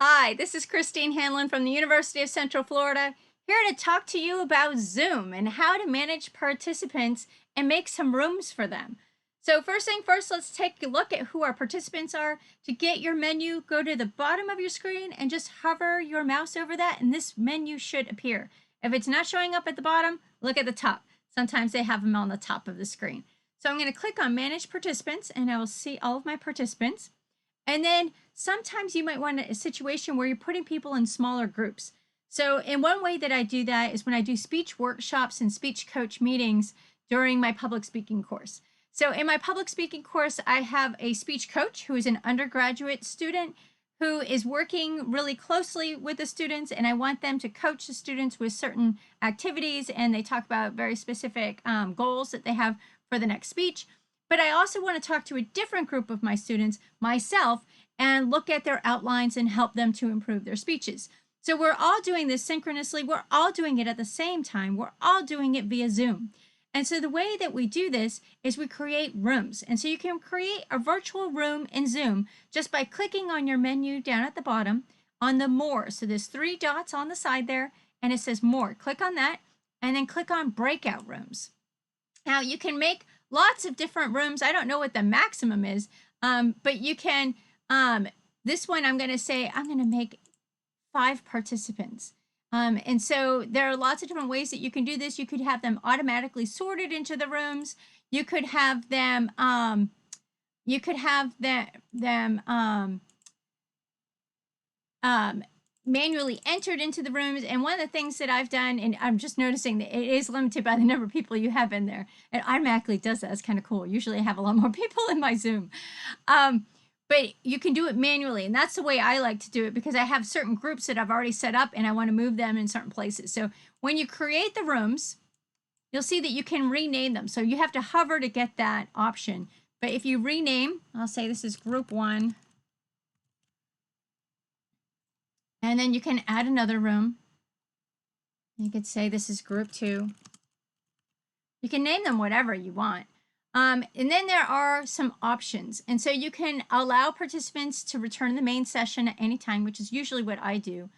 Hi, this is Christine Hanlon from the University of Central Florida, here to talk to you about Zoom and how to manage participants and make some rooms for them. So first thing first, let's take a look at who our participants are. To get your menu, go to the bottom of your screen and just hover your mouse over that, and this menu should appear. If it's not showing up at the bottom, look at the top. Sometimes they have them on the top of the screen. So I'm going to click on Manage Participants, and I will see all of my participants. And then sometimes you might want a situation where you're putting people in smaller groups. So in one way that I do that is when I do speech workshops and speech coach meetings during my public speaking course. So in my public speaking course, I have a speech coach who is an undergraduate student who is working really closely with the students, and I want them to coach the students with certain activities, and they talk about very specific goals that they have for the next speech. But I also want to talk to a different group of my students, myself, and look at their outlines and help them to improve their speeches. So we're all doing this synchronously. We're all doing it at the same time. We're all doing it via Zoom. And so the way that we do this is we create rooms. And so you can create a virtual room in Zoom just by clicking on your menu down at the bottom on the More. So there's 3 dots on the side there, and it says More. Click on that, and then click on Breakout Rooms. Now you can make lots of different rooms. I don't know what the maximum is, but you can, this one I'm going to say I'm going to make 5 participants. And so there are lots of different ways that you can do this. You could have them automatically sorted into the rooms. You could have them, manually entered into the rooms. And one of the things that I've done, and I'm just noticing that it is limited by the number of people you have in there. It automatically does that. It's kind of cool. Usually I have a lot more people in my Zoom. But you can do it manually, and that's the way I like to do it because I have certain groups that I've already set up and I want to move them in certain places. So when you create the rooms, you'll see that you can rename them. So you have to hover to get that option. But if you rename, I'll say this is group 1. And then you can add another room. You could say this is group 2. You can name them whatever you want. And then there are some options. And so you can allow participants to return the main session at any time, which is usually what I do.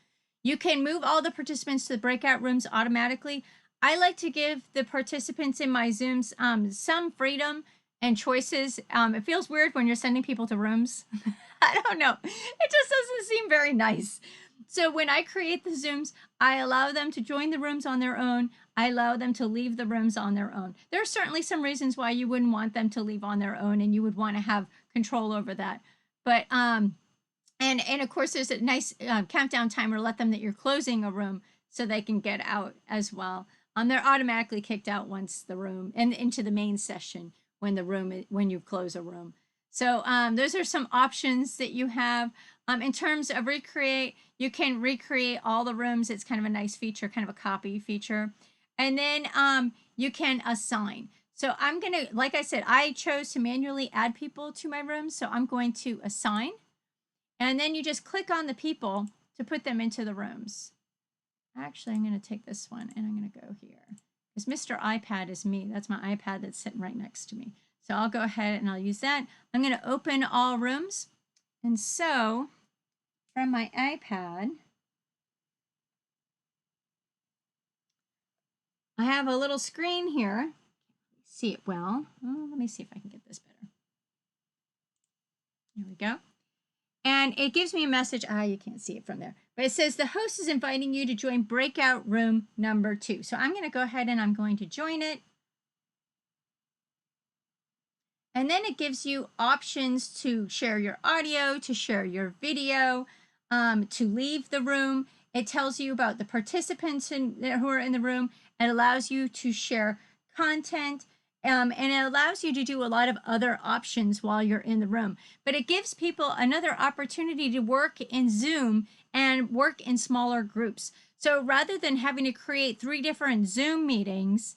You can move all the participants to the breakout rooms automatically. I like to give the participants in my Zooms some freedom and choices. It feels weird when you're sending people to rooms. I don't know. It just doesn't seem very nice. So when I create the Zooms, I allow them to join the rooms on their own. I allow them to leave the rooms on their own. There are certainly some reasons why you wouldn't want them to leave on their own, and you would want to have control over that. But and of course, there's a nice countdown timer to let them that you're closing a room so they can get out as well. They're automatically kicked out once the room and into the main session when you close a room. So those are some options that you have. In terms of recreate, you can recreate all the rooms. It's kind of a nice feature, kind of a copy feature. And then you can assign. So I'm going to, like I said, I chose to manually add people to my rooms. So I'm going to assign. And then you just click on the people to put them into the rooms. Actually, I'm going to take this one and I'm going to go here. Because Mr. iPad is me. That's my iPad that's sitting right next to me. So I'll go ahead and I'll use that. I'm going to open all rooms. And so from my iPad, I have a little screen here. See it well. Oh, let me see if I can get this better. There we go. And it gives me a message. You can't see it from there. But it says the host is inviting you to join breakout room number 2. So I'm going to go ahead and I'm going to join it. And then it gives you options to share your audio, to share your video, to leave the room. It tells you about the participants who are in the room. It allows you to share content, and it allows you to do a lot of other options while you're in the room. But it gives people another opportunity to work in Zoom and work in smaller groups. So rather than having to create 3 different Zoom meetings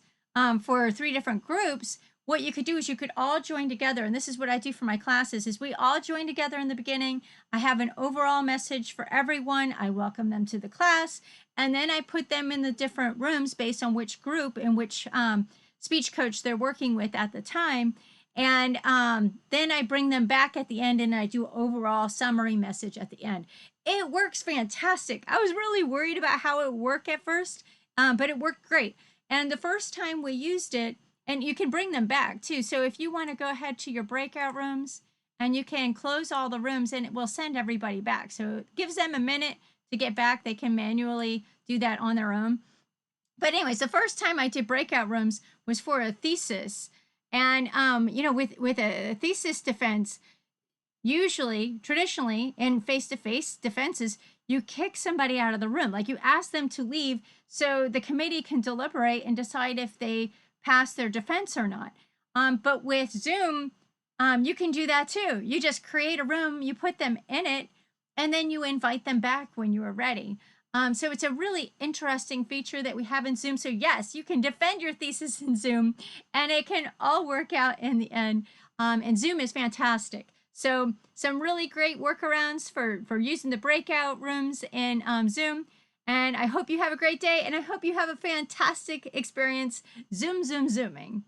for 3 different groups, what you could do is you could all join together, and this is what I do for my classes, is we all join together in the beginning. I have an overall message for everyone. I welcome them to the class, and then I put them in the different rooms based on which group and which speech coach they're working with at the time. And then I bring them back at the end and I do overall summary message at the end. It works fantastic. I was really worried about how it would work at first, but it worked great. And the first time we used it, and you can bring them back too. So if you want to go ahead to your breakout rooms and you can close all the rooms and it will send everybody back. So it gives them a minute to get back. They can manually do that on their own. But anyways, the first time I did breakout rooms was for a thesis. And, with a thesis defense, usually, traditionally, in face-to-face defenses, you kick somebody out of the room. Like you ask them to leave so the committee can deliberate and decide if they pass their defense or not. But with Zoom, you can do that too. You just create a room, you put them in it, and then you invite them back when you are ready. So it's a really interesting feature that we have in Zoom. So yes, you can defend your thesis in Zoom and it can all work out in the end. And Zoom is fantastic. So some really great workarounds for using the breakout rooms in Zoom. And I hope you have a great day and I hope you have a fantastic experience Zooming.